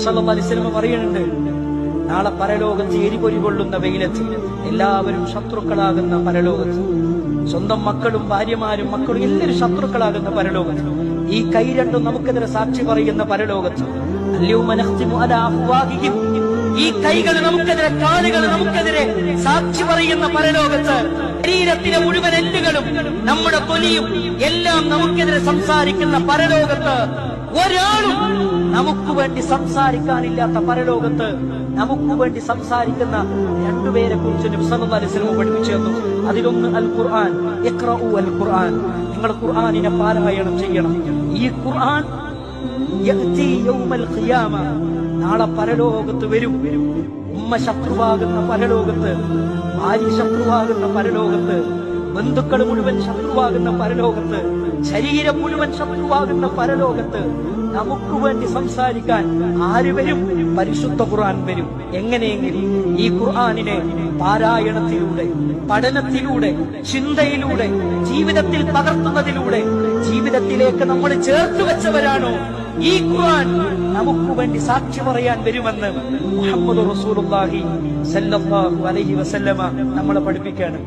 സല്ലല്ലാഹു അലൈഹി വസല്ലം പറയുന്നുണ്ട്, നാളെ പരലോകത്ത് എരിപൊരി കൊള്ളുന്ന വെയിലത്ത് എല്ലാവരും ശത്രുക്കളാകുന്ന പരലോകത്ത്, സ്വന്തം മക്കളും ഭാര്യമാരും മക്കളും എല്ലാവരും ശത്രുക്കളാകുന്ന പരലോകത്ത്, ഈ കൈ രണ്ടും നമുക്കെതിരെ സാക്ഷി പറയുന്ന പരലോകത്ത്, അൽയൗമ നഖ്തിമു അലാ അഫ്വാഹിഹിം, ഈ കൈകൾ നമുക്കെതിരെ, കാലുകൾ നമുക്കെതിരെ സാക്ഷി പറയുന്ന പരലോകത്ത്, ശരീരത്തിലെ മുഴുവൻ എല്ലുകളും നമ്മുടെ തൊലിയും എല്ലാം നമുക്കെതിരെ സംസാരിക്കുന്ന പരലോകത്ത്, ഒരാളും നമുക്ക് വേണ്ടി സംസാരിക്കാനില്ലാത്ത പരലോകത്ത് നമുക്ക് വേണ്ടി സംസാരിക്കുന്ന രണ്ടുപേരെ കുറിച്ച് നബി സല്ലല്ലാഹു അലൈഹി വസല്ലം പഠിപ്പിച്ചു തന്നു. അതിലൊന്ന് അൽ ഖുർആൻ, ഇഖ്റഉ അൽ ഖുർആൻ, നിങ്ങൾ ഖുർആനിനെ പാരായണം ചെയ്യണം. ഈ ഖുർആൻ യഅതി യൗമൽ ഖിയാമ, നാളെ പരലോകത്ത് വരും. ഉമ്മ ശത്രുവാകുന്ന പരലോകത്ത്, ഭാര്യ ശത്രുവാകുന്ന പരലോകത്ത്, ബന്ധുക്കൾ മുഴുവൻ ശത്രുവാകുന്ന പരലോകത്ത്, ശരീരം മുഴുവൻ ശത്രുവാകുന്ന പരലോകത്ത് നമുക്ക് വേണ്ടി സംസാരിക്കാൻ ആര് വരും? പരിശുദ്ധ ഖുർആൻ വരും. എങ്ങനെയെങ്കിലും ഈ ഖുർആനിനെ പാരായണത്തിലൂടെ, പഠനത്തിലൂടെ, ചിന്തയിലൂടെ, ജീവിതത്തിൽ പകർത്തുന്നതിലൂടെ ജീവിതത്തിലേക്ക് നമ്മൾ ചേർത്ത് വെച്ചവരാണോ ഈ ഖുർആൻ നമുക്ക് വേണ്ടി സാക്ഷി പറയാൻ വരുമെന്ന് മുഹമ്മദ് റസൂലുള്ളാഹി സ്വല്ലല്ലാഹു അലൈഹി വസല്ലമ നമ്മളെ പഠിപ്പിക്കുകയാണ്.